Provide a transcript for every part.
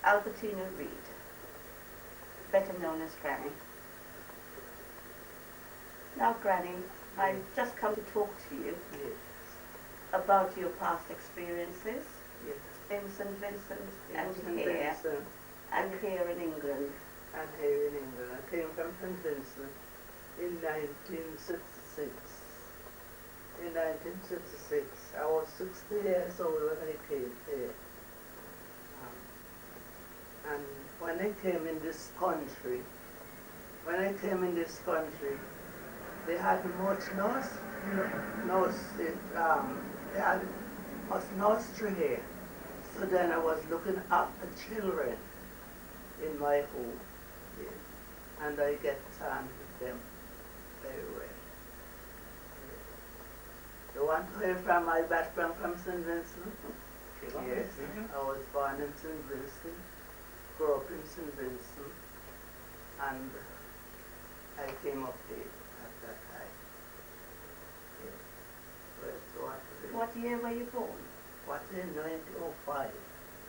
Albertina Reed, better known as Granny. Now, Granny, I've just come to talk to you Yes. about your past experiences Yes. in St. Vincent and St. here, Vincent and here in England. and here in England. I came from St. Vincent in 1966. In 1966, I was 60 years old when I came here. And when I came in this country, they had much they had much nursery here. So then I was looking after children in my home, yes. And I get on with them very well. You want to hear from my background from St. Vincent? Yes, I was born in St. Vincent, grew up in St. Vincent, and I came up here at that time. Yes. What year were you born? What year? 1905.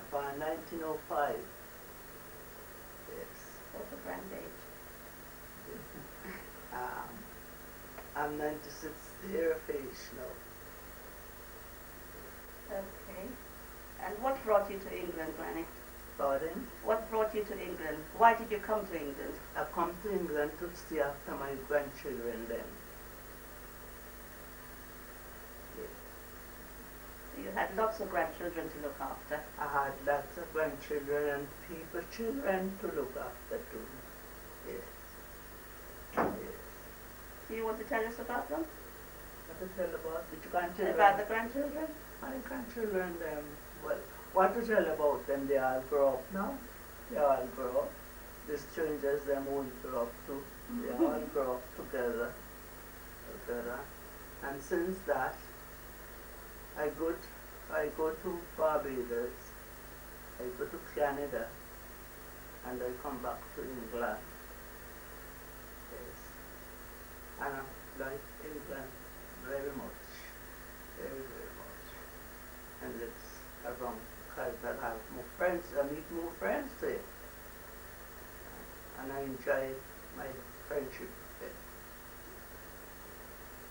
About 1905. Yes. What a grand age. I'm 96 year of age now. Okay. And what brought you to England, Granny? Pardon? What brought you to England? Why did you come to England? I come to England to see after my grandchildren then. Yes. You had lots of grandchildren to look after. I had lots of grandchildren and people children to look after too. Yes. Yes. Do you want to tell us about them? What to tell about the grandchildren? About the grandchildren? My grandchildren, well, what to tell about them? They all grow up now. They all grow up. The strangers, them won't grow up too. They all grow up together. And since that, I go to Barbados, I go to Canada, and I come back to England. Yes. And I like England very much, very, very much. And it's around because I have more friends, I meet more friends there. And I enjoy my friendship there.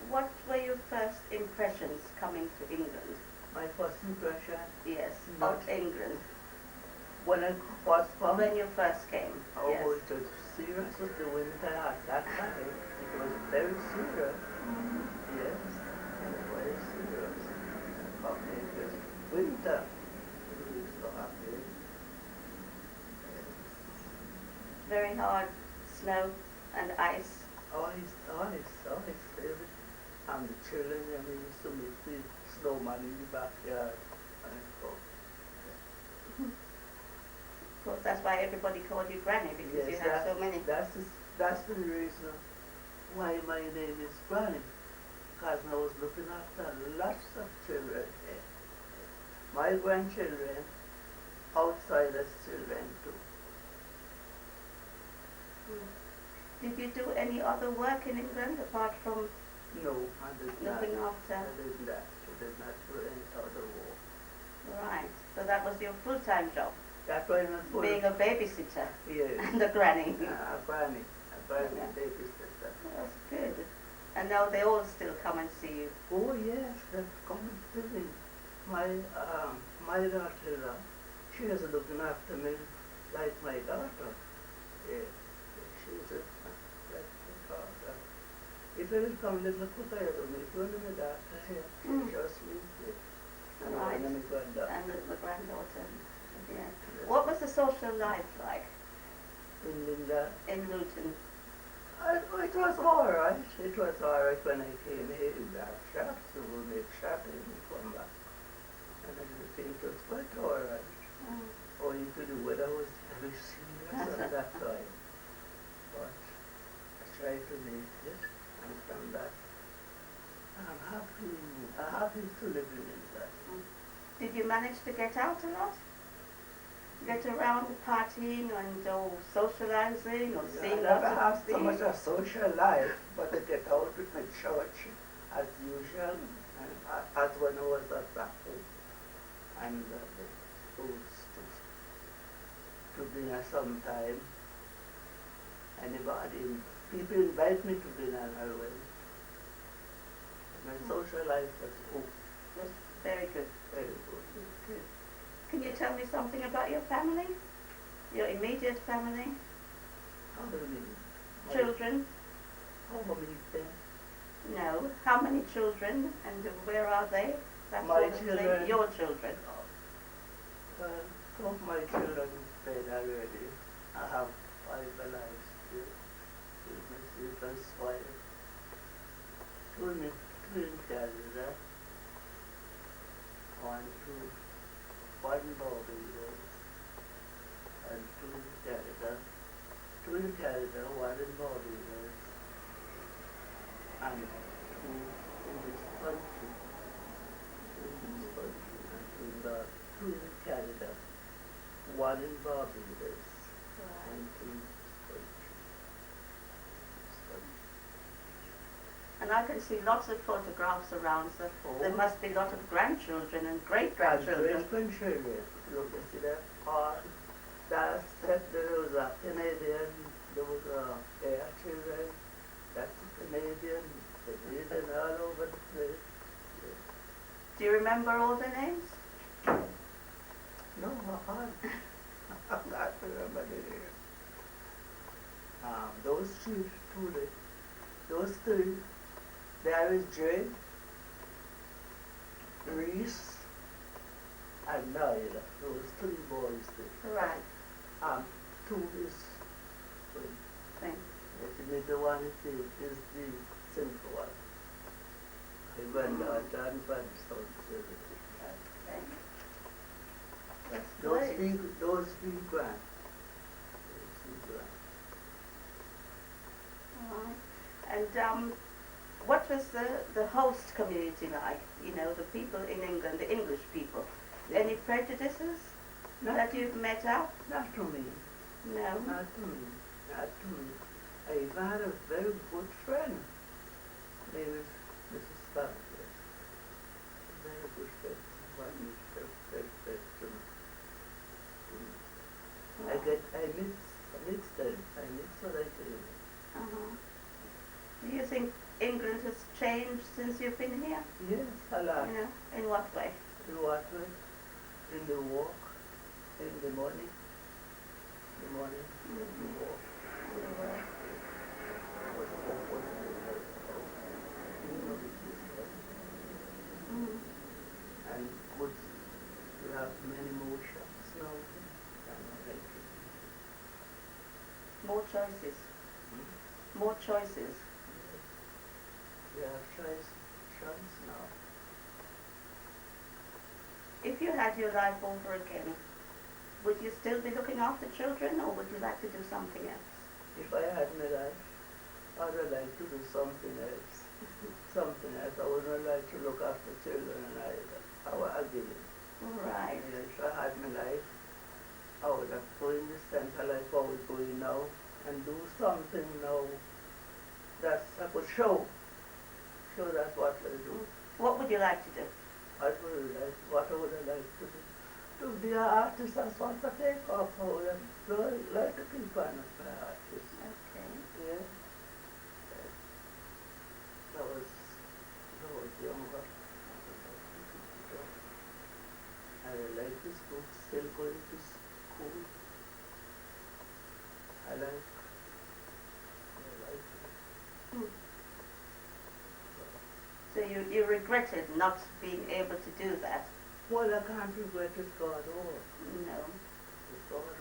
What were your first impressions coming to England? My first impression, Yes, Not- of England. when I first come, When you first came, oh, yes. it was serious with the winter at that time. It was very serious. Yes, very serious. Okay, it was winter. We used to have it. Yes. Very hard snow and ice. Ice. And the children, used to make the snowman in the backyard. And go. Of course, that's why everybody called you Granny, because you had so many. That's the reason why my name is Granny. Because I was looking after lots of children here. My grandchildren, outsiders children too. Did you do any other work in England apart from No, I did not. looking after? I did not do any other work. Right, so that was your full-time job, That was my full. being a babysitter Yes. and a granny. A granny Yeah. babysitter. That's good. And now they all still come and see you. Oh yes, that's coming to me. My daughter, she is looking after me like my daughter. Yes, she's like my daughter. If I will come little Kutaya to me, go to my daughter here. She just means it. And Right. I'm my granddaughter. And the granddaughter. Yeah. What was the social life like In Linda. in Luton? It was alright. It was alright when I came here in that shop, so we'll make shopping and come back. And everything was quite alright. Owing to the weather was very serious at that time. But I tried to make it, and from that, I'm happy to live in England. Did you manage to get out a lot? Get around partying and socializing or I seeing never lots of have so things? much of social life, but I get out with my church as usual, and as when I was at that home. And the schools too. to dinner sometime. Anybody, people invite me to dinner and I went. My social life was Was very good. very good. Good. Can you tell me something about your family? Your immediate family? How do you mean? Children? How many them? No. How many children and where are they? That My sort of thing. children. Your children. Well, two of my children is dead already. I have 5 alive still. My sister's 5. Two in Canada. One in Barbados. And 2 in Canada. 2 in Canada, 1 in Barbados. And 2 in this country. 2 in this country. And 2 in Canada. 1 in Barbados. And 2 in this country. And I can see lots of photographs around, so there must be a lot of grandchildren and great-grandchildren. Great-grandchildren. Look, you see that part? There was a Canadian, there was their children, that's Canadian all over the place. Yeah. Do you remember all their names? No, I can't. I'm not remember the name. Those those 3, there is Jay, Reese, and Nyla. Those 3 boys there. Right. 2 is Thing. the middle one is the simple one. I went John Vanstone. Okay. That's Those great. 3 grand. Those 3 grand. All right. And what was the host community like? You know, the people in England, the English people. Yeah. Any prejudices that you've met out? Not to me. No. Not to me. Not to me. I even had a very good friend. Her name is Mrs. Sanchez. Very good friend. One is very to me. I mix them. I mix what I do. Uh-huh. Do you think England has changed since you've been here? Yes, a lot. You know, in what way? In what way? In the walk, in the morning. In the morning, in the walk. In the work. And good, we have many more shops now than like More choices. More choices. we have choice now. If you had your life over again, would you still be looking after children, or would you like to do something else? If I had my life, I would like to do something else. Something else. I would not like to look after children and I would again. Right. If I had my life, I would have go in the center like I was going now and do something now that I could show that what I do. What would you like to do? What I would have liked to do. To be an artist, that's what I take off. I would have like to keep on as an artist. Okay. Yeah. I was younger. I like this book, still going to school. I like it. So you regretted not being able to do that? Well, I can't regret it, God, oh. No. It's God,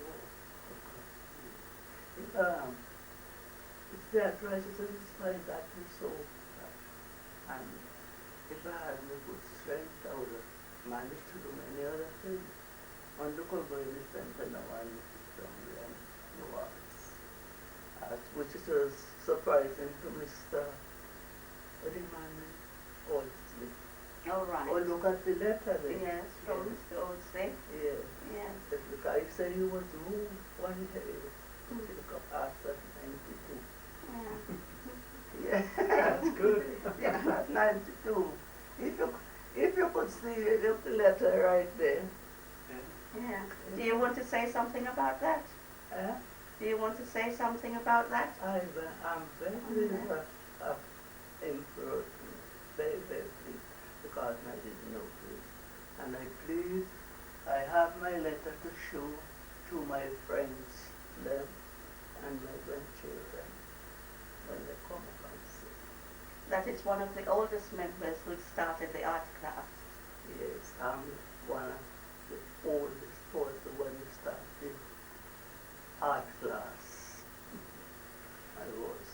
oh. It's the arthritis in the spine that we saw. And if I had no good strength, I would have managed to do many other things. On the cover in the center now, and somewhere in the walls. Which is surprising to Mr. What did my name? Oldsley. All right. Oh, look at the letter there. Yes, from Mr. Oldsley. Yes. Yes. But look, I said he was moved one day. Look up after 92. Yeah. Yeah, that's good. Yeah, 92. If you could see the letter right there. Yeah. Do you want to say something about that? Do you want to say something about that? I'm very improved, very pleased, because I didn't know this. And I have my letter to show to my friends, them, and my grandchildren when they come up and see. That is one of the oldest members who started the art class. Yes, I'm one of the oldest, was the one who started art class. I was.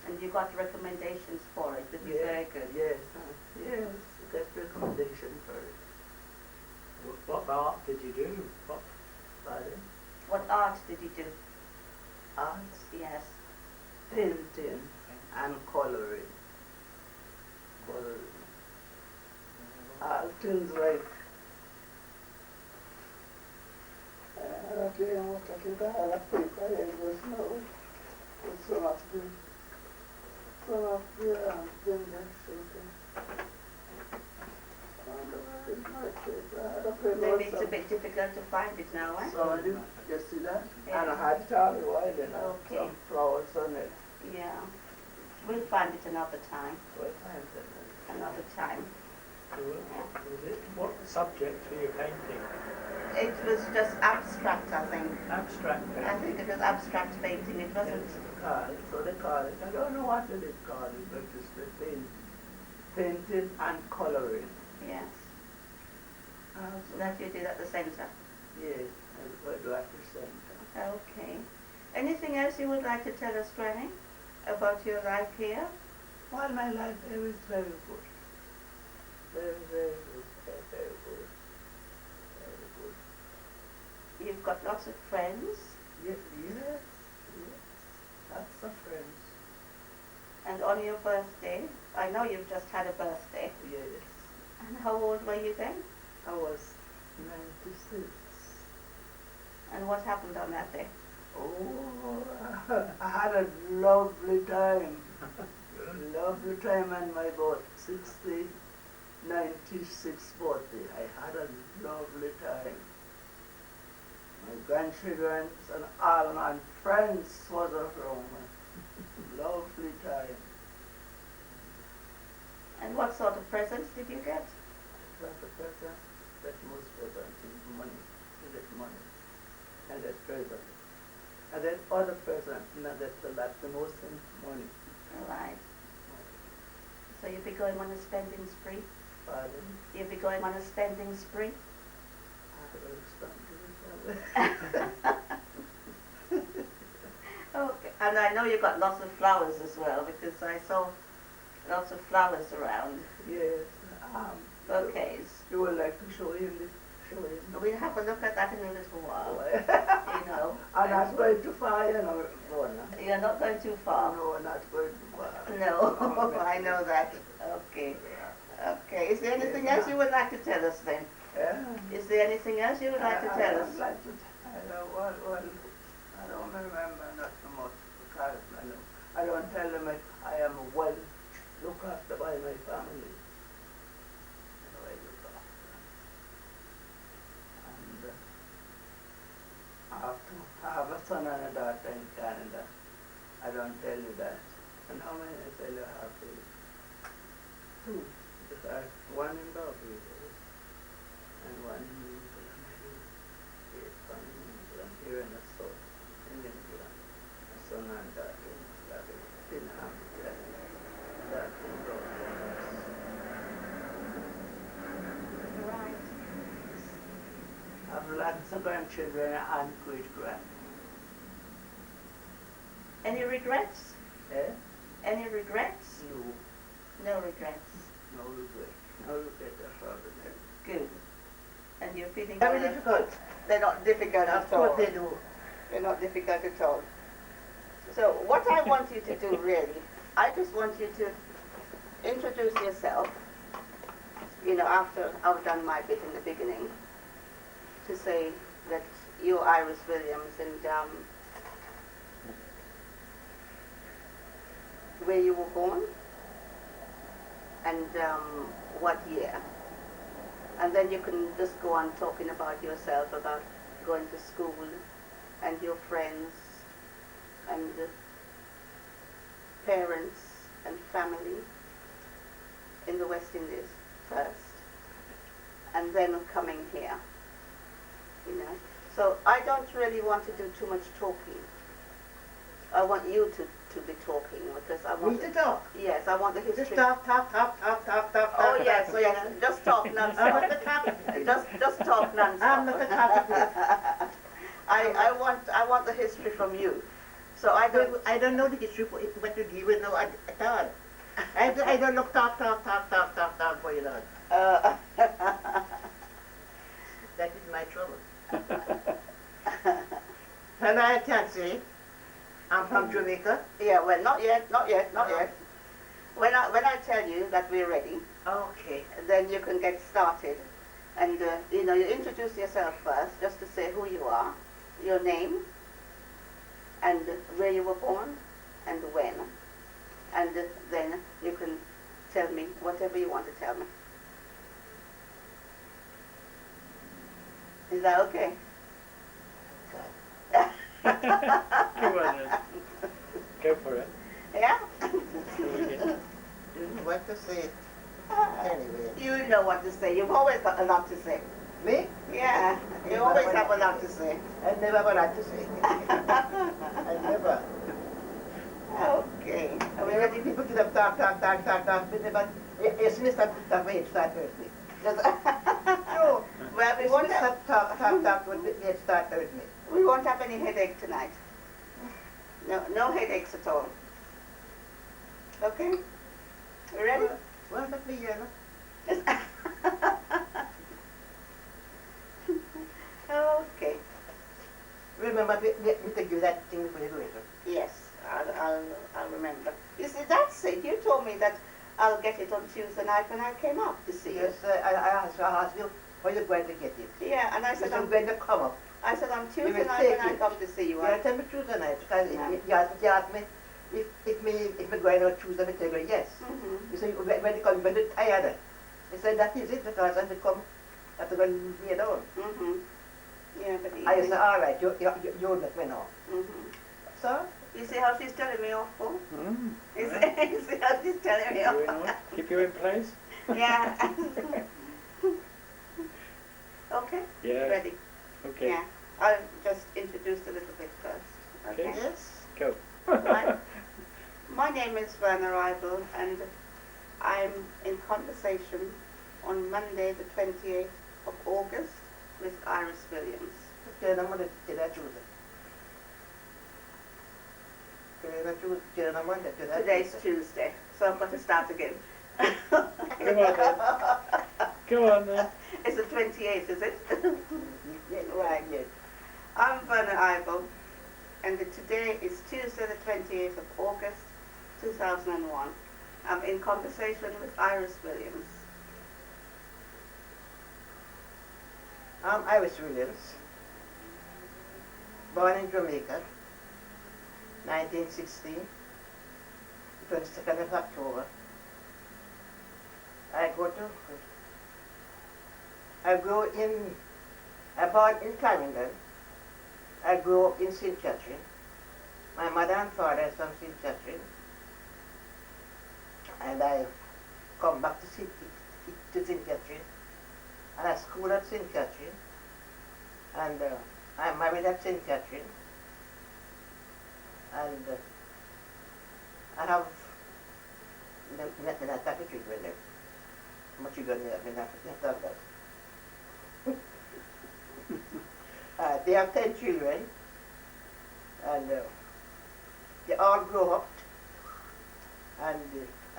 And you got recommendations for it, which is very good. Yes, yes, got recommendation for it. What art did you do? Pardon? What art did you do? Art, Yes. painting, and coloring. All things like I don't know what I think I had a paper here just now with some of the things that shooting. Maybe it's a bit difficult to find it now, eh? So you see that? Yeah. And I had it all the while, you know, Okay. some flowers on it. Yeah. We'll find it another time. What time is it? Another time. What subject were you painting? It was just abstract, I think. Abstract I painting. think it was abstract painting. It wasn't. So they call it, I don't know what they call it, but it's the painting and coloring. Yes. So That you did at the centre. yes, I do at the center. Okay. Anything else you would like to tell us, Granny, about your life here? Well, my life there is very good. Very, very good. Very good. Very good. You've got lots of friends. Yes, yes. Lots of friends. And on your birthday, I know you've just had a birthday. Yes. And how old were you then? I was 96. And what happened on that day? Oh, I had a lovely time. Lovely time on my 96 birthday. I had a lovely time. My grandchildren and all my friends was around me. Lovely time. And what sort of presents did you get? It was a present that most present is money. You get money. And that present. And that other present, not that the most is money. All right. So you'll be going on a spending spree? Pardon? You'll be going on a spending spree? I don't understand it. Okay. And I know you got lots of flowers as well, because I saw lots of flowers around. Yes. Bouquets. You would like to show him this? Show him. We'll have a look at that in a little while. You know. I'm not going too far, you know, Bona. You're not going too far? No, not going too far. No, Oh, I know that. Okay. Okay. Is there anything else you would like to tell us then? Yeah. Is there anything else you would like to tell us? I don't remember not so much because I don't tell them I am well looked after by my family. I look after. And I have a son and a daughter in Canada. I don't tell you that. And how many I tell you I have? Two. Because one in Barbados and one in England. Yes, one in England, here in the south, in England. A son and daughter in Hampton, that in Barbados. Right. I've lots of grandchildren and great-grand. Any regrets? Eh? Any regrets? No, No regrets. no regret. No regret at all. Good. And you're feeling Very well? difficult. They're not difficult That's at all. what they do. They're not difficult at all. So what I want you to do really, I just want you to introduce yourself, you know, after I've done my bit in the beginning, to say that you're Iris Williams and where you were born and what year. And then you can just go on talking about yourself, about going to school and your friends and parents and family in the West Indies first, and then coming here, you know. So I don't really want to do too much talking. I want you to be talking because I want Me to talk? Yes, I want the history. Just talk. Oh yes, so yes, just talk non-stop. I'm not the talkative. Just talk non-stop. I'm not the talkative. I want the history from you. So I don't know the history for it, what you even know at all. I don't look talk for you know. That is my trouble. And I can say, I'm from Jamaica. Yeah, well, not yet. When I tell you that we're ready, Okay. then you can get started. And, you know, you introduce yourself first, just to say who you are, your name, and where you were born, and when. And then you can tell me whatever you want to tell me. Is that okay? Come on then. Go for it. Yeah? What to say? Anyway. You know what to say. You've always got a lot to say. Me? Yeah, you always have a lot to say. I never have a lot to say. I never. Okay. Are we ready? People get up, talk, but never, yes, me start when it start hurt me. No. Well, we It's won't me have, talk when it start hurt me. we won't have any headache tonight. No headaches at all. Okay? You ready? Well, let me hear. Okay. Remember, me to give that thing for you later. Yes, I'll remember. You see, that's it. You told me that I'll get it on Tuesday night when I came up to see you. Yes, I asked you when you're going to get it. Yeah, and I said, I'm going to come up. I said on Tuesday will night take when I it. come to see you. Yeah, tell me Tuesday night, because Yeah. you asked me if me going on Tuesday, I tell you yes. Mm-hmm. You say, when you come, when you're tired. I said, that is it, because I come, I have to go and lay down. Mm-hmm. Yeah, but I said, all right, you let me know. Mm-hmm. So, You see how she's telling me off for? Mm. You see how she's telling me Doing off? all- Keep you in place? Yeah. Okay? Yeah. Ready? Okay. Yeah. I'll just introduce a little bit first. Okay? Okay. yes. Go. My name is Werner Reibel, and I'm in conversation on Monday the 28th of August with Iris Williams. Today's Tuesday, so I've got to start again. Come on then. Go on then. It's the 28th, is it? Right, yes. I'm Werner Reibel, and today is Tuesday the 28th of August 2001. I'm in conversation with Iris Williams. I'm Iris Williams, born in Jamaica, 1960, 22nd of October. I born in Clarendon. I grew up in St. Catherine. My mother and father is from St. Catherine. And I come back to St. Catherine. And I school at St. Catherine. And I'm married at St. Catherine. And I have not that children there. Much children there, not that. They have 10 children, and they all grow up, and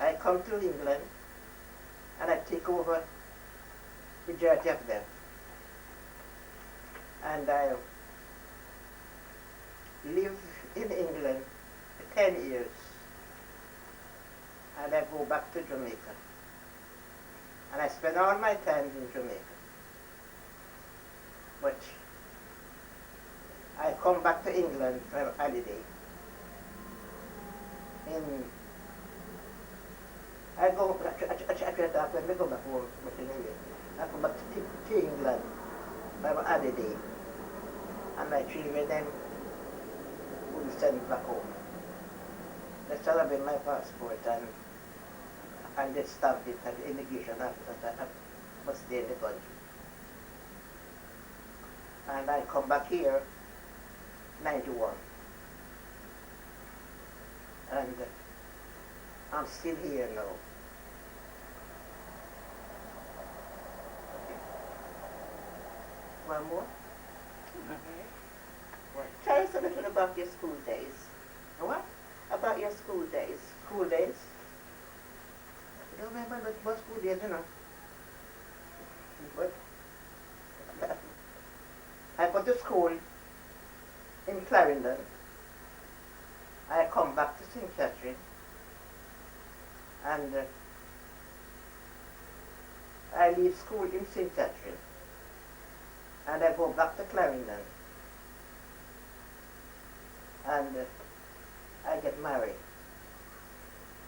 I come to England, and I take over majority of them. And I live in England for 10 years, and I go back to Jamaica. And I spend all my time in Jamaica. But I come back to England for a holiday. I go, I try to when we go back home, but anyway, I come back to England by my other day. And my children then will send me back home. They celebrate my passport and they stamp it at the immigration office that I must stay in the country. And I come back here, 91. And I'm still here now. One more? What? Tell us a little about your school days. What? About your school days. School days? I don't remember much about school days, you know. But I go to school in Clarendon. I come back to St. Catherine. And I leave school in St. Catherine. And I go back to Clarendon. And I get married.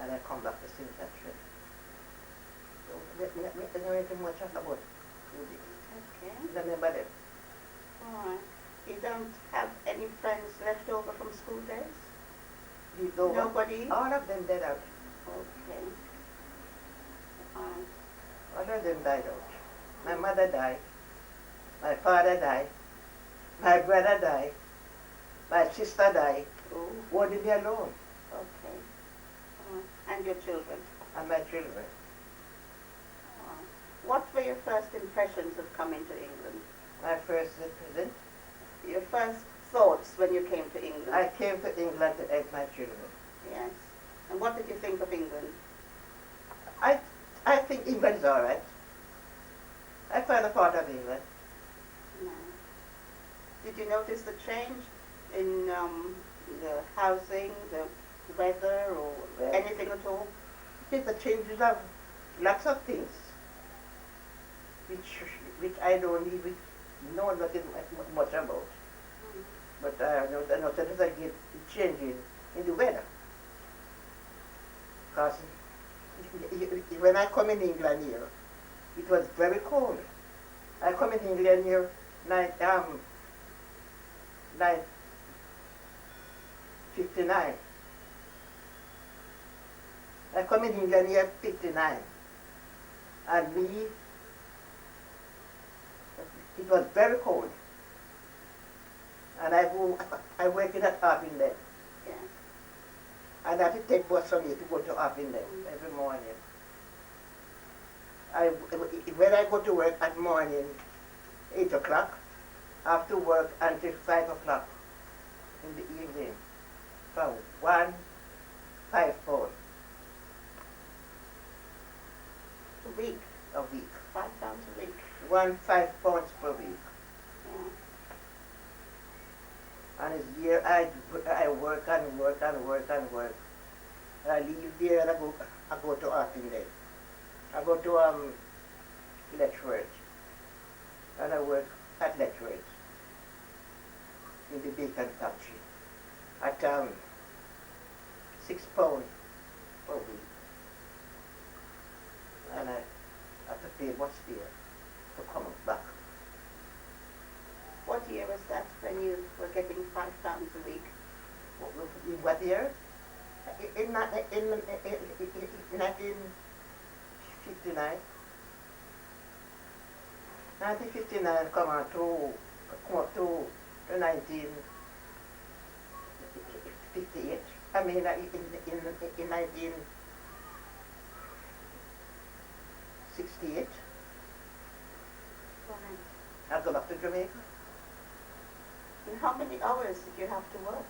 And I come back to St. Catherine. So let me know anything much about school days. Okay. Don't remember them. Alright. You don't have any friends left over from school days? Leave over. Nobody? All of them died out. Okay. Alright. All of them died out. My mother died. My father died. My brother died. My sister died. Oh, What did they alone? okay. And your children? And my children. Alright. What were your first impressions of coming to England? My first resident. Your first thoughts when you came to England? I came to England to help my children. Yes. And what did you think of England? I think England is all right. I find a part of England. No. Did you notice the change in the housing, the weather, or Well, anything at all? It's the changes of lots of things, which I don't even know nothing much about. But I noticed I get changing in the weather. Because when I come in England here, it was very cold. I come in England here, 59. I come in England here 59. And it was very cold. And I work in at Harpenden. Yeah. And I have to take bus from here to go to Harpenden every morning. When I go to work at morning, 8 o'clock, I have to work until 5 o'clock in the evening for 1 £5 A week? a week. £5 a week? £5 per week. Yeah. And it's here I work and work and work and work. And I leave there and I go to Harpenden. I go to Letchworth. And I work at Letchworth in the bacon factory at £6 per week. And I have to pay much there to come back. What year was that when you were getting £5 a week? In what year? In 1959. 1959 come up to 1958. I mean, in 1968, Right. I go back to Jamaica. And how many hours did you have to work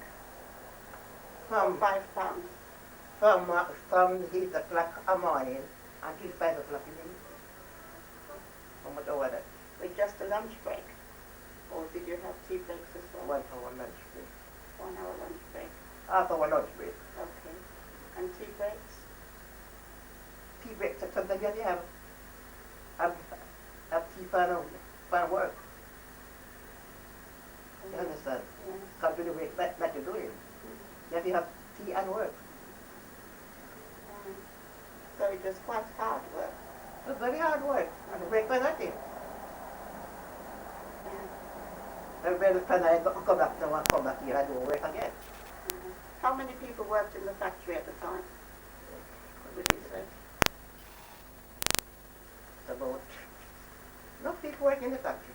for From £5? 8 o'clock a morning until 5 o'clock in the evening. How much hour that? With just a lunch break? Or did you have tea breaks as well? 1 hour lunch break. 1 hour lunch break. Half hour lunch break. Okay. And tea breaks? Tea break, sometimes you have tea for work. You understand? Yes. Can't do the work that you're doing. You have to have tea and work. So it was quite hard work. It's very hard work. And work for nothing. And when I come back now and come back here, I do work again. How many people worked in the factory at the time? What would you say? It's about, enough people work in the factory.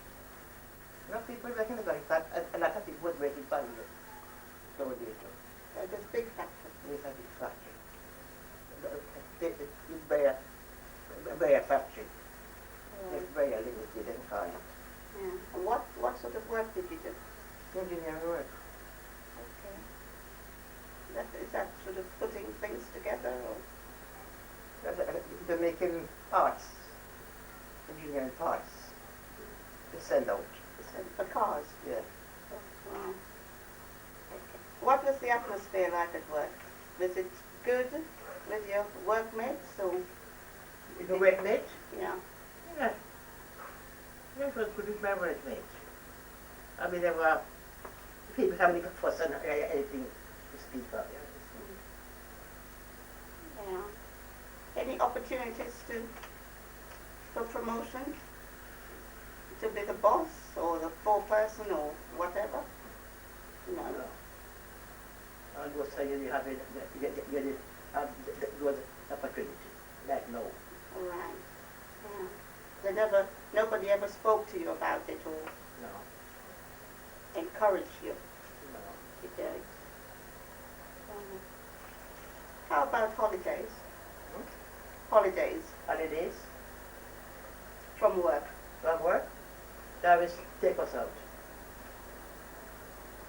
Enough people work in the factory. A lot of people was working for you. So they do. There's a big factory. It's a big factory. It's very factory. It's very limited and kind. Yeah. And what sort of work did you do? Engineering work. Okay. Is that sort of putting things together or? They're making parts, engineering parts, to send out. For cars? Yeah. Oh, wow. Okay. What was the atmosphere like at work? Was it good with your workmates or? The workmates? Yeah. Yeah. It was good with my workmates. I mean, there were people having a fuss and anything to speak of. Yeah. Any opportunities for promotion? To be the boss or the foreperson or whatever? No. And those times you have it, you have those opportunity, like no. All right. Yeah. Nobody ever spoke to you about it or No. encouraged you No. to do it. How about holidays? Holidays Holidays, from work? from work, that was take us out.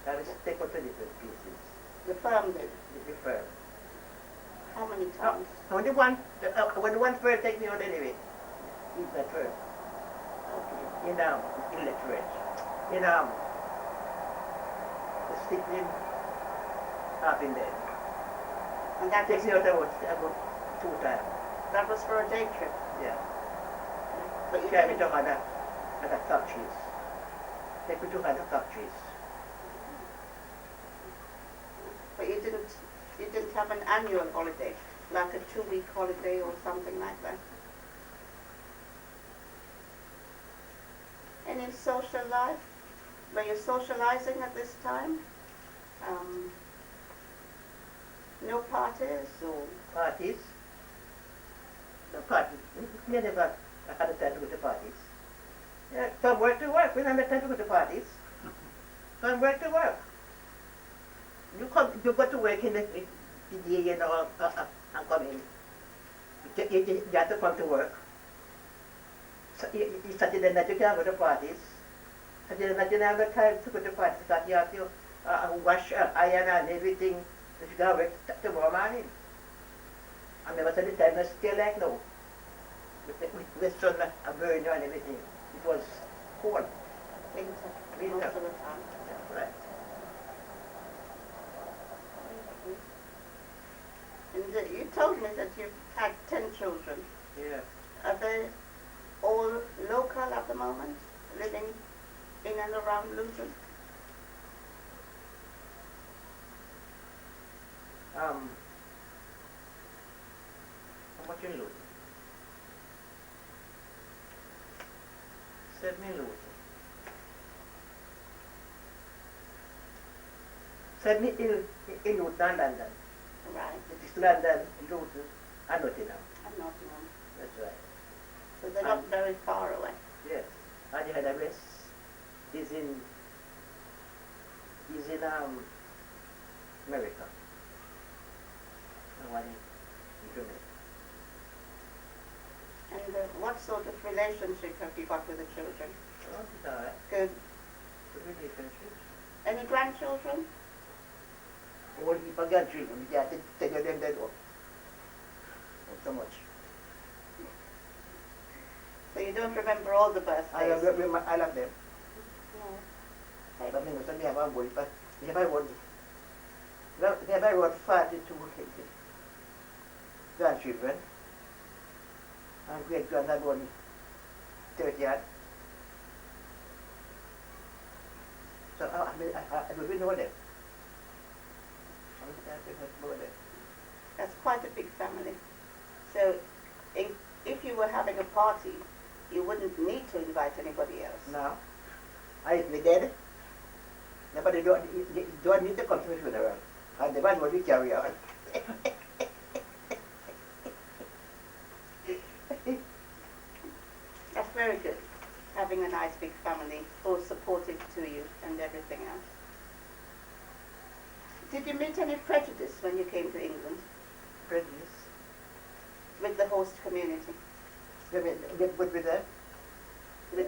That was take us to different places. The firm did. The firm. How many times? When the one firm take me out anyway, he's that firm. Okay. Illiterate. The stickling half in there. And that Takes was, me out about 2 times. that was for a day trip. Yeah. But you Carry me didn't, to other factories. Take me to other factories. but you didn't have an annual holiday, like a 2-week holiday or something like that. Any social life? Were you socializing at this time? No parties or? Parties. The parties. We never had a time to go to parties. Yeah, from work to work. We never had time to go to parties. From work to work. You go to work in the day, and come in. You have to come to work. So Saturday night you can't go to parties. Saturday night you don't have the time to go to parties because you have to wash, iron and everything. You got to work tomorrow morning. I remember at the time I still like now. With the sun burning and everything. It was cold. Winter, most of the time. Yeah, right. And you told me that you've had 10 children. Yeah. Are they all local at the moment, living in and around Luton? How much in Luton? 7 in Luton. 7 in Luton and London. Right. It is London, Luton, and Nottingham. I'm not known. That's right. So they're not very far away. Yes. And the other rest is in America. And one in Germany. And what sort of relationship have you got with the children? Oh, it's all right. Good. Good relationships. Any grandchildren? All people get children, you have to tell them that not so much. So you don't remember all the birthdays? I love them. No. Hey, But I mean, they have one, but they have one. They have about 42 grandchildren. And great-grand had one 30 odd. So I don't know them. That's quite a big family. So if you were were having a party, you wouldn't need to invite anybody else. Now, if we did, nobody don't need to come to my funeral. And the man will be carry on. That's very good, having a nice big family who's supportive to you and everything else. Did you meet any prejudice when you came to England Prejudice. with the host community? Would be there? With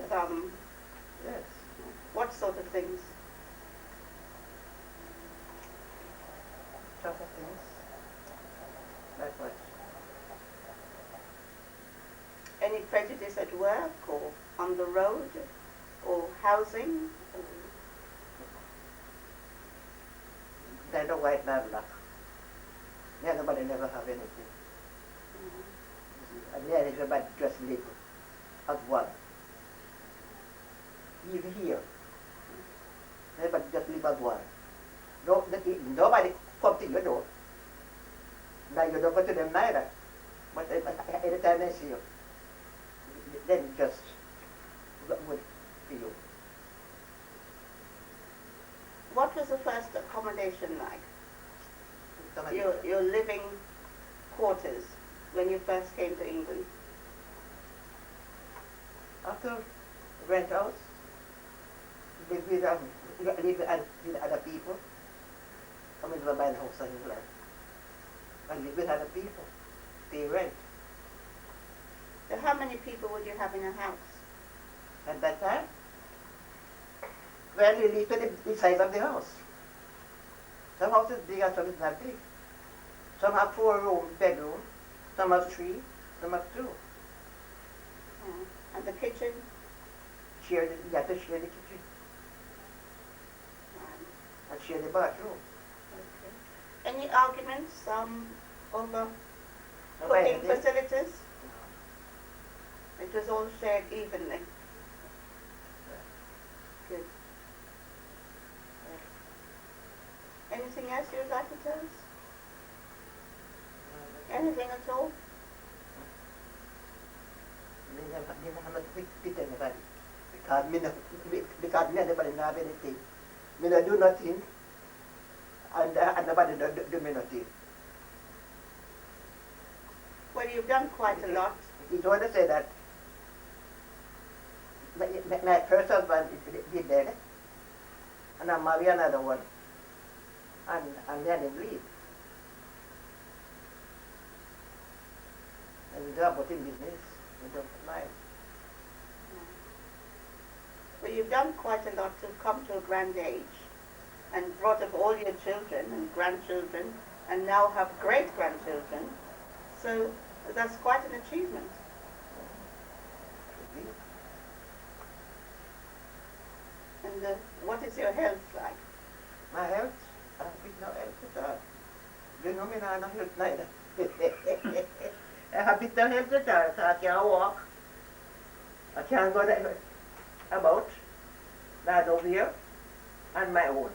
Yes. what sort of things? Sort of things. Like what? Any prejudice at work or on the road or housing? They're the white man black. Yeah, nobody never have anything. And there everybody just live as one. Even here. Everybody just live as one. Nobody come to your door. Now you don't go to them neither. But every time they see you, then just good to you. What was the first accommodation like? Somebody- Your living quarters when you first came to England? After rent house, live with other people. Come into buy the house in England. And live with other people. Pay rent. So how many people would you have in a house? At that time, well, you live to the size of the house. Some houses big and some is not big. Some have 4 rooms, bedroom. Some have 3. Some have 2. And the kitchen? You have to share the kitchen and share the bathroom. Okay. Any arguments over No, cooking anything. facilities? It was all shared evenly. Good. Anything else you'd like to tell us? Anything at all? I'm not with anybody. Because nobody have anything. Me not do nothing. And nobody do me nothing. Well, you've done quite a lot. You don't want to say that my first husband did dead, and I married another one, and then he leave. And we do about in business, we don't life. Well, you've done quite a lot to come to a grand age and brought up all your children and grandchildren and now have great-grandchildren. So that's quite an achievement. And what is your health like? My health? I have no health at all. You know me now, I have no health neither. I have no health at all, so I can't walk. I can't go about, not over here, on my own.